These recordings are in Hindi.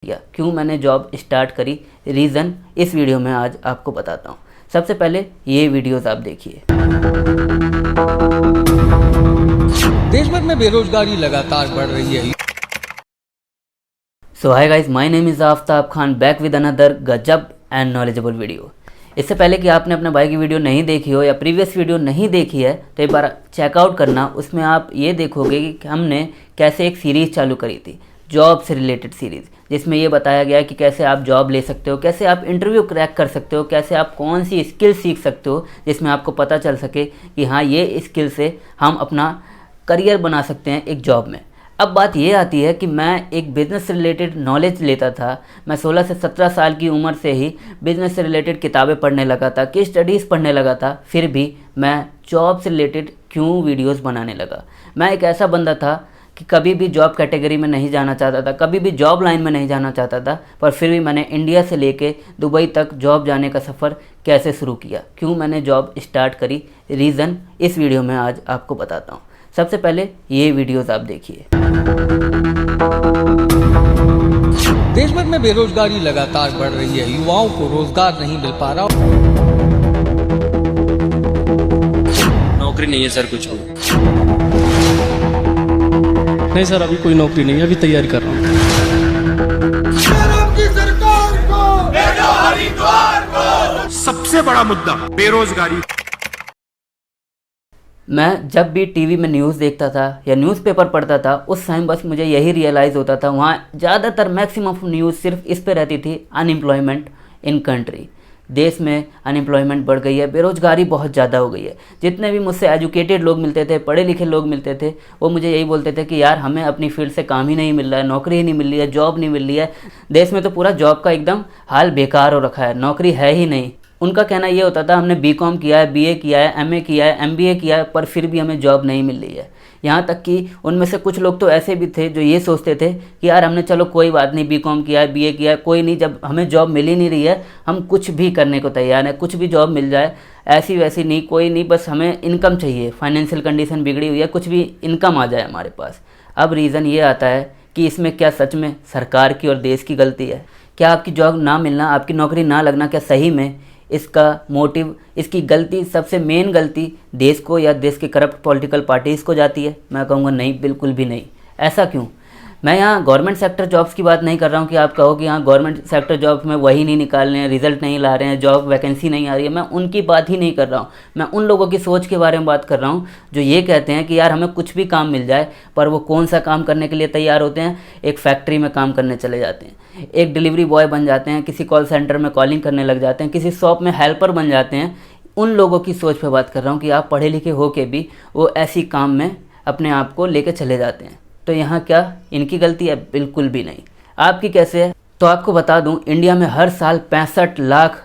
किया, क्यों मैंने जॉब स्टार्ट करी, रीज़न इस वीडियो में आज आपको बताता हूँ। सबसे पहले ये वीडियोस आप देखिए। देश भर में बेरोजगारी लगातार बढ़ रही है। So hi guys, my name is Aftab Khan, back with another गजब एंड नॉलेजेबल वीडियो। इससे पहले कि आपने अपने भाई की वीडियो नहीं देखी हो या प्रीवियस वीडियो नहीं देखी है तो एक बार चेकआउट करना। उसमें आप ये देखोगे कि हमने कैसे एक सीरीज़ चालू करी थी, जॉब से रिलेटेड सीरीज़, जिसमें ये बताया गया कि कैसे आप जॉब ले सकते हो, कैसे आप इंटरव्यू क्रैक कर सकते हो, कैसे आप कौन सी स्किल सीख सकते हो जिसमें आपको पता चल सके कि हाँ, ये स्किल से हम अपना करियर बना सकते हैं एक जॉब में। अब बात ये आती है कि मैं एक बिज़नेस से रिलेटेड नॉलेज लेता था। मैं 16 से 17 साल की उम्र से ही बिज़नेस से रिलेटेड किताबें पढ़ने लगा था, केस स्टडीज़ पढ़ने लगा था, फिर भी मैं जॉब से रिलेटेड क्यों वीडियोस बनाने लगा। मैं एक ऐसा बंदा था कि कभी भी जॉब कैटेगरी में नहीं जाना चाहता था, कभी भी जॉब लाइन में नहीं जाना चाहता था, पर फिर भी मैंने इंडिया से लेके दुबई तक जॉब जाने का सफ़र कैसे शुरू किया, क्यों मैंने जॉब स्टार्ट करी, रीज़न इस वीडियो में आज आपको बताता हूँ। सबसे पहले ये वीडियोस आप देखिए। देश भर में बेरोजगारी लगातार बढ़ रही है, युवाओं को रोजगार नहीं मिल पा रहा। नौकरी नहीं है सर, कुछ भी नहीं सर, अभी कोई नौकरी नहीं है, अभी तैयारी कर रहा हूँ। सबसे बड़ा मुद्दा बेरोजगारी। मैं जब भी टीवी में न्यूज़ देखता था या न्यूज़पेपर पढ़ता था, उस टाइम बस मुझे यही रियलाइज़ होता था, वहाँ ज़्यादातर मैक्सिमम न्यूज़ सिर्फ इस पे रहती थी, अनएम्प्लॉयमेंट इन कंट्री। देश में अनएम्प्लॉयमेंट बढ़ गई है, बेरोज़गारी बहुत ज़्यादा हो गई है। जितने भी मुझसे एजुकेटेड लोग मिलते थे, पढ़े लिखे लोग मिलते थे, वो मुझे यही बोलते थे कि यार हमें अपनी फील्ड से काम ही नहीं मिल रहा है, नौकरी ही नहीं मिल रही है, जॉब नहीं मिल रही है। देश में तो पूरा जॉब का एकदम हाल बेकार हो रखा है, नौकरी है ही नहीं। उनका कहना ये होता था, हमने बीकॉम किया है, बीए किया है, एमए किया है, एमबीए किया है, पर फिर भी हमें जॉब नहीं मिल रही है। यहाँ तक कि उनमें से कुछ लोग तो ऐसे भी थे जो ये सोचते थे कि यार हमने चलो कोई बात नहीं, बीकॉम किया है, बीए किया है, कोई नहीं, जब हमें जॉब मिल ही नहीं रही है हम कुछ भी करने को तैयार हैं, कुछ भी जॉब मिल जाए, ऐसी वैसी नहीं, कोई नहीं, बस हमें इनकम चाहिए, फाइनेंशियल कंडीशन बिगड़ी हुई है, कुछ भी इनकम आ जाए हमारे पास। अब रीज़न ये आता है कि इसमें क्या सच में सरकार की और देश की गलती है? क्या आपकी जॉब ना मिलना, आपकी नौकरी ना लगना, क्या सही में इसका मोटिव, इसकी गलती, सबसे मेन गलती देश को या देश के करप्ट पॉलिटिकल पार्टीज़ को जाती है? मैं कहूँगा नहीं, बिल्कुल भी नहीं। ऐसा क्यों? मैं यहाँ गवर्नमेंट सेक्टर जॉब्स की बात नहीं कर रहा हूँ कि आप कहो कि यहाँ गवर्नमेंट सेक्टर जॉब्स में वही नहीं निकाल रहे हैं, रिजल्ट नहीं ला रहे हैं, जॉब वैकेंसी नहीं आ रही है। मैं उनकी बात ही नहीं कर रहा हूँ। मैं उन लोगों की सोच के बारे में बात कर रहा हूँ जो ये कहते हैं कि यार हमें कुछ भी काम मिल जाए, पर वो कौन सा काम करने के लिए तैयार होते हैं? एक फैक्ट्री में काम करने चले जाते हैं, एक डिलीवरी बॉय बन जाते हैं, किसी कॉल सेंटर में कॉलिंग करने लग जाते हैं, किसी शॉप में हेल्पर बन जाते हैं। उन लोगों की सोच पर बात कर रहा हूँ कि आप पढ़े लिखे हो के भी वो ऐसी काम में अपने आप को लेकर चले जाते हैं। तो यहाँ क्या इनकी गलती है? बिल्कुल भी नहीं। आपकी कैसे है? तो आपको बता दूं, इंडिया में हर साल 65 लाख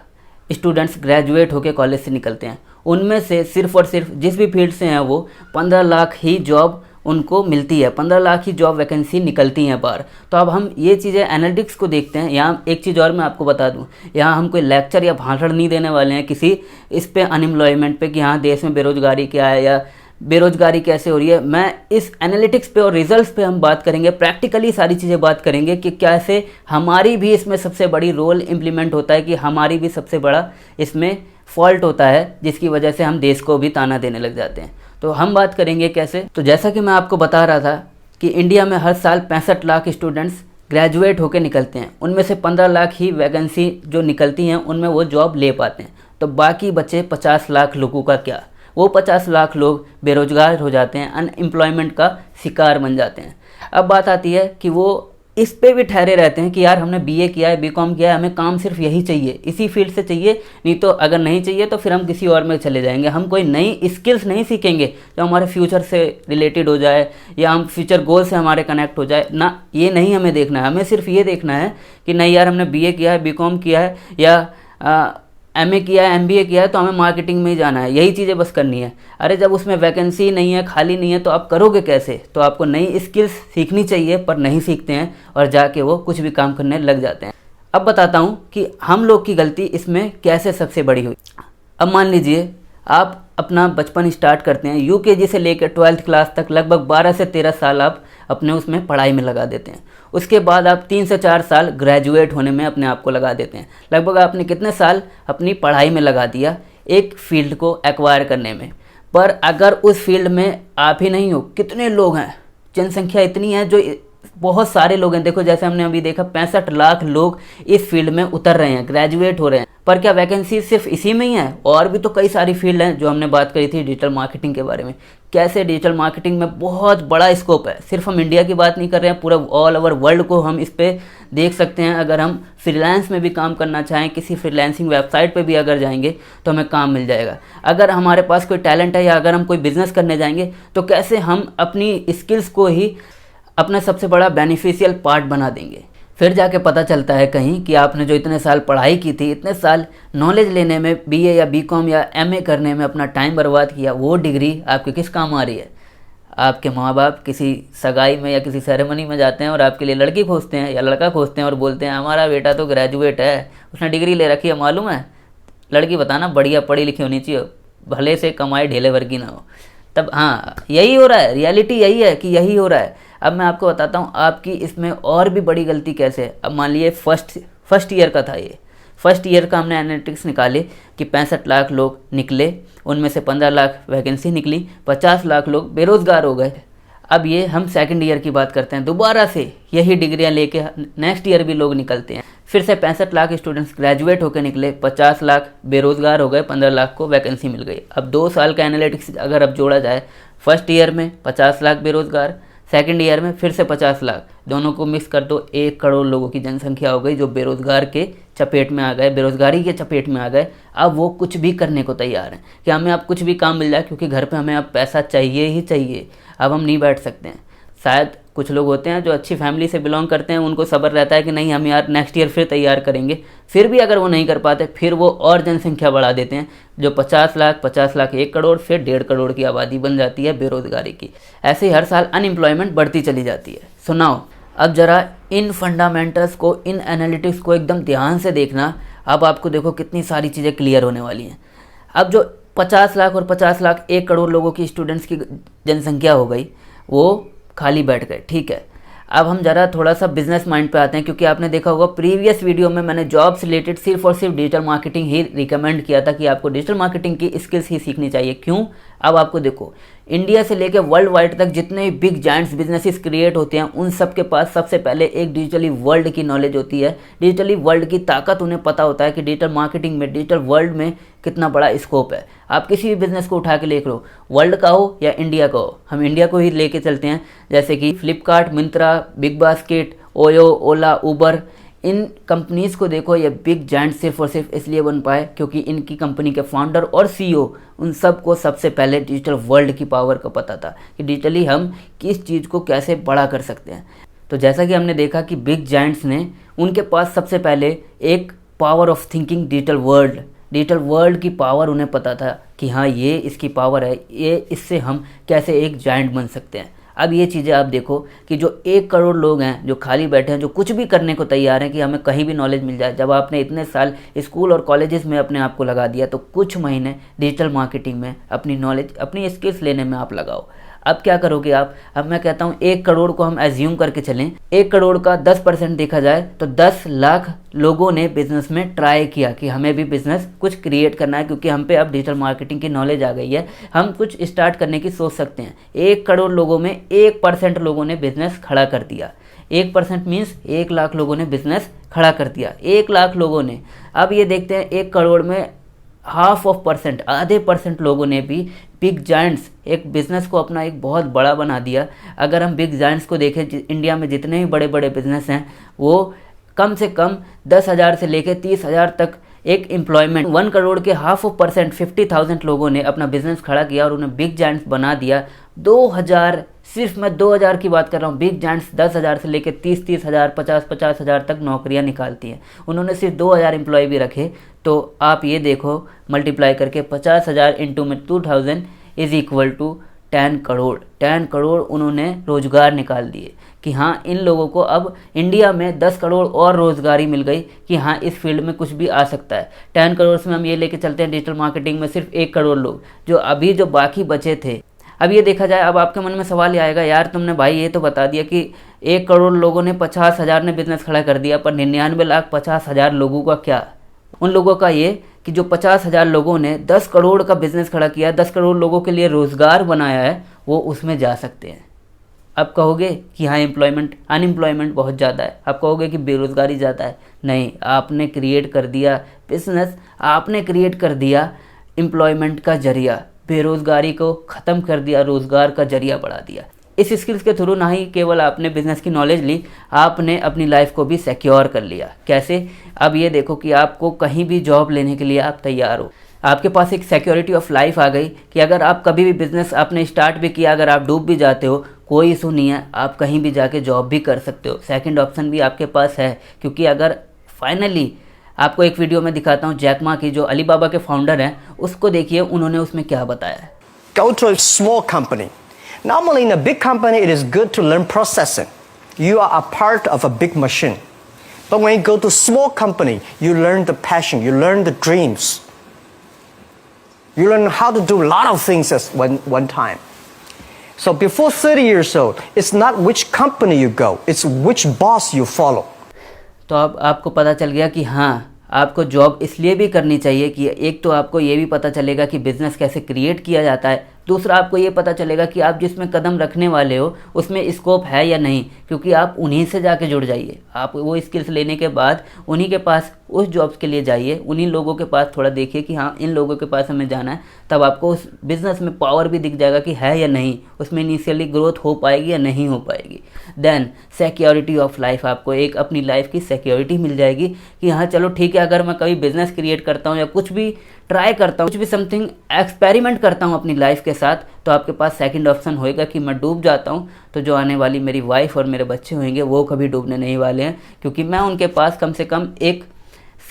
स्टूडेंट्स ग्रेजुएट होकर कॉलेज से निकलते हैं। उनमें से सिर्फ और सिर्फ जिस भी फील्ड से हैं वो 15 लाख ही जॉब उनको मिलती है, 15 लाख ही जॉब वैकेंसी निकलती हैं बाहर। तो अब हम ये चीज़ें एनालिटिक्स को देखते हैं। यहाँ एक चीज़ और मैं आपको बता दूँ, यहाँ हम कोई लेक्चर या भाषण नहीं देने वाले हैं किसी इस पे अनएम्प्लॉयमेंट पे कि हाँ देश में बेरोजगारी क्या है या बेरोजगारी कैसे हो रही है। मैं इस एनालिटिक्स पे और रिजल्ट्स पे हम बात करेंगे, प्रैक्टिकली सारी चीज़ें बात करेंगे कि कैसे हमारी भी इसमें सबसे बड़ी रोल इम्प्लीमेंट होता है, कि हमारी भी सबसे बड़ा इसमें फॉल्ट होता है जिसकी वजह से हम देश को भी ताना देने लग जाते हैं। तो हम बात करेंगे कैसे। तो जैसा कि मैं आपको बता रहा था कि इंडिया में हर साल 65 लाख स्टूडेंट्स ग्रेजुएट होकर निकलते हैं, उनमें से 15 लाख ही वैकेंसी जो निकलती हैं उनमें वो जॉब ले पाते हैं। तो बाकी बचे 50 लाख लोगों का क्या? वो 50 लाख लोग बेरोजगार हो जाते हैं, अनएम्प्लॉयमेंट का शिकार बन जाते हैं। अब बात आती है कि वो इस पे भी ठहरे रहते हैं कि यार हमने बीए किया है, बीकॉम किया है, हमें काम सिर्फ यही चाहिए, इसी फील्ड से चाहिए, नहीं तो अगर नहीं चाहिए तो फिर हम किसी और में चले जाएंगे। हम कोई नई स्किल्स नहीं सीखेंगे जो हमारे फ्यूचर से रिलेटेड हो जाए या हम फ्यूचर गोल से हमारे कनेक्ट हो जाए ना। ये नहीं हमें देखना है। हमें सिर्फ ये देखना है कि नहीं यार हमने बीए किया है, बीकॉम किया है या एमए किया है, एमबीए किया है, तो हमें मार्केटिंग में ही जाना है, यही चीज़ें बस करनी है। अरे जब उसमें वैकेंसी नहीं है, खाली नहीं है, तो आप करोगे कैसे? तो आपको नई स्किल्स सीखनी चाहिए, पर नहीं सीखते हैं और जाके वो कुछ भी काम करने लग जाते हैं। अब बताता हूँ कि हम लोग की गलती इसमें कैसे सबसे बड़ी हुई। अब मान लीजिए आप अपना बचपन स्टार्ट करते हैं, यूकेजी से लेकर 12th क्लास तक लगभग 12 से 13 साल आप अपने उसमें पढ़ाई में लगा देते हैं। उसके बाद आप 3 से 4 साल ग्रेजुएट होने में अपने आप को लगा देते हैं। लगभग आपने कितने साल अपनी पढ़ाई में लगा दिया एक फील्ड को एक्वायर करने में। पर अगर उस फील्ड में आप ही नहीं हो, कितने लोग हैं, जनसंख्या इतनी है, जो बहुत सारे लोग हैं। देखो जैसे हमने अभी देखा 65 लाख लोग इस फील्ड में उतर रहे हैं, ग्रेजुएट हो रहे हैं। पर क्या वैकेंसी सिर्फ इसी में ही है? और भी तो कई सारी फील्ड हैं। जो हमने बात करी थी डिजिटल मार्केटिंग के बारे में, कैसे डिजिटल मार्केटिंग में बहुत बड़ा स्कोप है। सिर्फ हम इंडिया की बात नहीं कर रहे हैं, पूरा ऑल ओवर वर्ल्ड को हम इस पे देख सकते हैं। अगर हम फ्रीलांस में भी काम करना चाहें, किसी फ्रीलांसिंग वेबसाइट पे भी अगर जाएंगे तो हमें काम मिल जाएगा। अगर हमारे पास कोई टैलेंट है या अगर हम कोई बिजनेस करने जाएंगे तो कैसे हम अपनी स्किल्स को ही अपना सबसे बड़ा बेनिफिशियल पार्ट बना देंगे। फिर जाके पता चलता है कहीं कि आपने जो इतने साल पढ़ाई की थी, इतने साल नॉलेज लेने में, बीए या बीकॉम या एमए करने में अपना टाइम बर्बाद किया, वो डिग्री आपके किस काम आ रही है? आपके माँ बाप किसी सगाई में या किसी सेरेमनी में जाते हैं और आपके लिए लड़की खोजते हैं या लड़का खोजते हैं और बोलते हैं हमारा बेटा तो ग्रेजुएट है, उसने डिग्री ले रखी है, मालूम है? लड़की बताना बढ़िया पढ़ी लिखी होनी चाहिए, भले से कमाई ढेले वर्गी ना हो। तब हाँ, यही हो रहा है, रियलिटी यही है कि यही हो रहा है। अब मैं आपको बताता हूँ आपकी इसमें और भी बड़ी गलती कैसे है। अब मान लीजिए फर्स्ट ईयर का था, ये फर्स्ट ईयर का हमने एनालिटिक्स निकाले कि 65 लाख लोग निकले, उनमें से 15 लाख वैकेंसी निकली, 50 लाख लोग बेरोज़गार हो गए। अब ये हम सेकंड ईयर की बात करते हैं, दोबारा से यही डिग्रियां लेके नेक्स्ट ईयर भी लोग निकलते हैं। फिर से 65 लाख स्टूडेंट्स ग्रेजुएट होकर निकले, 50 लाख बेरोज़गार हो गए, 15 लाख को वैकेंसी मिल गई। अब 2 साल का एनालिटिक्स अगर अब जोड़ा जाए, फर्स्ट ईयर में 50 लाख बेरोज़गार, सेकंड ईयर में फिर से 50 लाख, दोनों को मिक्स कर दो, 1 करोड़ लोगों की जनसंख्या हो गई जो बेरोज़गार के चपेट में आ गए, बेरोज़गारी के चपेट में आ गए। अब वो कुछ भी करने को तैयार हैं कि हमें अब कुछ भी काम मिल जाए, क्योंकि घर पे हमें अब पैसा चाहिए ही चाहिए। अब हम नहीं बैठ सकते हैं। शायद कुछ लोग होते हैं जो अच्छी फैमिली से बिलोंग करते हैं, उनको सब्र रहता है कि नहीं हम यार नेक्स्ट ईयर फिर तैयार करेंगे। फिर भी अगर वो नहीं कर पाते, फिर वो और जनसंख्या बढ़ा देते हैं, जो 50 लाख 1 करोड़, फिर 1.5 करोड़ की आबादी बन जाती है बेरोज़गारी की। ऐसे ही हर साल अनएम्प्लॉयमेंट बढ़ती चली जाती है। सुनाओ, अब ज़रा इन फंडामेंटल्स को, इन एनालिटिक्स को एकदम ध्यान से देखना। अब आपको देखो कितनी सारी चीज़ें क्लियर होने वाली हैं। अब जो 50 लाख और 50 लाख 1 करोड़ लोगों की स्टूडेंट्स की जनसंख्या हो गई, वो खाली बैठ गए, ठीक है। अब हम ज़रा थोड़ा सा बिजनेस माइंड पे आते हैं, क्योंकि आपने देखा होगा प्रीवियस वीडियो में मैंने जॉब से रिलेटेड सिर्फ और सिर्फ डिजिटल मार्केटिंग ही रिकमेंड किया था कि आपको डिजिटल मार्केटिंग की स्किल्स ही सीखनी चाहिए। क्यों? अब आपको देखो, इंडिया से लेकर वर्ल्ड वाइड तक जितने बिग जायंट्स बिजनेसेस क्रिएट होते हैं, उन सब के पास सबसे पहले एक डिजिटली वर्ल्ड की नॉलेज होती है। डिजिटली वर्ल्ड की ताकत उन्हें पता होता है कि डिजिटल मार्केटिंग में, डिजिटल वर्ल्ड में कितना बड़ा स्कोप है। आप किसी भी बिजनेस को उठा के देख लो, वर्ल्ड का हो या इंडिया का हो, हम इंडिया को ही लेके चलते हैं। जैसे कि फ्लिपकार्ट, मिंत्रा, बिग बास्केट, ओयो, ओला, उबर, इन कंपनीज़ को देखो, ये बिग जायंट सिर्फ और सिर्फ इसलिए बन पाए क्योंकि इनकी कंपनी के फाउंडर और सीईओ, उन सब को सबसे पहले डिजिटल वर्ल्ड की पावर का पता था कि डिजिटली हम किस चीज़ को कैसे बड़ा कर सकते हैं। तो जैसा कि हमने देखा कि बिग जायंट्स ने, उनके पास सबसे पहले एक power of thinking digital world की पावर उन्हें पता था कि हाँ ये इसकी पावर है, ये इससे हम कैसे एक जायंट बन सकते हैं। अब ये चीज़ें आप देखो कि जो 1 करोड़ लोग हैं जो खाली बैठे हैं, जो कुछ भी करने को तैयार हैं कि हमें कहीं भी नॉलेज मिल जाए। जब आपने इतने साल स्कूल और कॉलेजेस में अपने आप को लगा दिया, तो कुछ महीने डिजिटल मार्केटिंग में अपनी नॉलेज, अपनी स्किल्स लेने में आप लगाओ। अब क्या करोगे आप? अब मैं कहता हूँ 1 करोड़ को हम एज्यूम करके चलें, 1 करोड़ का 10% देखा जाए तो 10 लाख लोगों ने बिजनेस में ट्राई किया कि हमें भी बिजनेस कुछ क्रिएट करना है, क्योंकि हम पे अब डिजिटल मार्केटिंग की नॉलेज आ गई है, हम कुछ स्टार्ट करने की सोच सकते हैं। 1 करोड़ लोगों में 1% लोगों ने बिजनेस खड़ा कर दिया। 1% मीन्स 1 लाख लोगों ने बिजनेस खड़ा कर दिया, 1 लाख लोगों ने। अब ये देखते हैं 1 करोड़ में आधे परसेंट लोगों ने भी बिग जायंट्स, एक बिज़नेस को अपना एक बहुत बड़ा बना दिया। अगर हम बिग जायंट्स को देखें, इंडिया में जितने भी बड़े बड़े बिजनेस हैं, वो कम से कम 10,000 से लेकर 30,000 तक एक एम्प्लॉयमेंट, 1 करोड़ के 0.5% 50,000 लोगों ने अपना बिजनेस खड़ा किया और उन्हें बिग जायंट्स बना दिया। 2000, सिर्फ मैं 2000 की बात कर रहा हूँ। बिग जायंट्स 10,000 से लेकर 30,000, 50,000 तक नौकरियाँ निकालती हैं। उन्होंने सिर्फ 2000 एम्प्लॉय भी रखे, तो आप ये देखो मल्टीप्लाई करके 50,000 इंटू में 2000 is equal to 10 crore. 10 crore उन्होंने रोजगार निकाल दिए कि हाँ इन लोगों को अब इंडिया में 10 करोड़ और रोजगारी मिल गई कि हाँ इस फील्ड में कुछ भी आ सकता है। 10 करोड़ से हम ये लेके चलते हैं डिजिटल मार्केटिंग में सिर्फ 1 करोड़ लोग, जो अभी जो बाकी बचे थे। अब ये देखा जाए, अब आपके मन में सवाल ये आएगा, यार तुमने भाई ये तो बता दिया कि 1 करोड़ लोगों ने 50,000 ने बिजनेस खड़ा कर दिया, पर 99,50,000 लोगों का क्या? उन लोगों का ये कि जो 50,000 लोगों ने 10 करोड़ का बिजनेस खड़ा किया, 10 करोड़ लोगों के लिए रोज़गार बनाया है, वो उसमें जा सकते हैं। आप कहोगे कि हाँ अनएम्प्लॉयमेंट बहुत ज़्यादा है, आप कहोगे कि बेरोज़गारी ज़्यादा है। नहीं, आपने क्रिएट कर दिया बिजनेस, आपने क्रिएट कर दिया एम्प्लॉयमेंट का जरिया, बेरोज़गारी को ख़त्म कर दिया, रोज़गार का जरिया बढ़ा दिया। इस स्किल्स के थ्रू ना ही केवल आपने बिज़नेस की नॉलेज ली, आपने अपनी लाइफ को भी सिक्योर कर लिया। कैसे? अब ये देखो कि आपको कहीं भी जॉब लेने के लिए आप तैयार हो, आपके पास एक सिक्योरिटी ऑफ लाइफ आ गई कि अगर आप कभी भी बिज़नेस आपने स्टार्ट भी किया, अगर आप डूब भी जाते हो, कोई इशू नहीं है, आप कहीं भी जाके जॉब भी कर सकते हो। सेकंड ऑप्शन भी आपके पास है, क्योंकि अगर फाइनली आपको एक वीडियो में दिखाता हूँ जैक मा की, जो अलीबाबा के फाउंडर हैं, उसको देखिए उन्होंने उसमें क्या बताया है। Go to a small company. Normally in a big company it is good to learn processing. You are a part of a big machine. But when you go to small company, you learn the passion, you learn the dreams. You learn how to do a lot of things at one time. So before 30 years old, it's not which company you go, it's which boss you follow. तो अब आपको पता चल गया कि हाँ, आपको जॉब इसलिए भी करनी चाहिए कि एक तो आपको ये भी पता चलेगा कि बिज़नेस कैसे क्रिएट किया जाता है, दूसरा आपको ये पता चलेगा कि आप जिसमें कदम रखने वाले हो उसमें स्कोप है या नहीं, क्योंकि आप उन्हीं से जाके जुड़ जाइए। आप वो स्किल्स लेने के बाद उन्हीं के पास उस जॉब्स के लिए जाइए, उन्हीं लोगों के पास थोड़ा देखिए कि हाँ इन लोगों के पास हमें जाना है, तब आपको उस बिज़नेस में पावर भी दिख जाएगा कि है या नहीं, उसमें इनिशियली ग्रोथ हो पाएगी या नहीं हो पाएगी। देन सिक्योरिटी ऑफ लाइफ, आपको एक अपनी लाइफ की सिक्योरिटी मिल जाएगी कि हाँ चलो ठीक है, अगर मैं कभी बिज़नेस क्रिएट करता हूँ या कुछ भी ट्राई करता हूँ, कुछ भी समथिंग एक्सपेरिमेंट करता हूँ अपनी लाइफ के साथ, तो आपके पास सेकंड ऑप्शन होएगा कि मैं डूब जाता हूँ तो जो आने वाली मेरी वाइफ और मेरे बच्चे होंगे वो कभी डूबने नहीं वाले हैं, क्योंकि मैं उनके पास कम से कम एक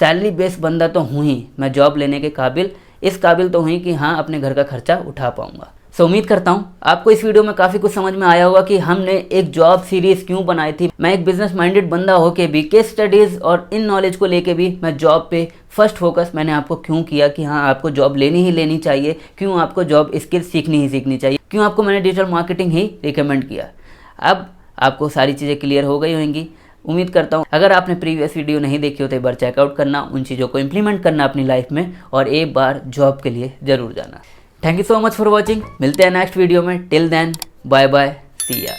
सैलरी बेस्ड बंदा तो हूँ ही, मैं जॉब लेने के काबिल, इस काबिल तो हुई कि हाँ अपने घर का खर्चा उठा पाऊँगा। सो उम्मीद करता हूँ आपको इस वीडियो में काफ़ी कुछ समझ में आया होगा कि हमने एक जॉब सीरीज़ क्यों बनाई थी। मैं एक बिजनेस माइंडेड बंदा होके भी, केस स्टडीज़ और इन नॉलेज को लेके भी मैं जॉब पे फर्स्ट फोकस मैंने आपको क्यों किया कि हाँ आपको जॉब लेनी ही लेनी चाहिए, क्यों आपको जॉब स्किल्स सीखनी ही सीखनी चाहिए, क्यों आपको मैंने डिजिटल मार्केटिंग ही रिकमेंड किया। अब आपको सारी चीज़ें क्लियर हो गई होंगी, उम्मीद करता हूँ। अगर आपने प्रीवियस वीडियो नहीं देखी हो तो एक बार चेकआउट करना, उन चीज़ों को इम्प्लीमेंट करना अपनी लाइफ में, और एक बार जॉब के लिए ज़रूर जाना। Thank you so much for watching, मिलते हैं नेक्स्ट वीडियो में। टिल देन बाय बाय, सी या।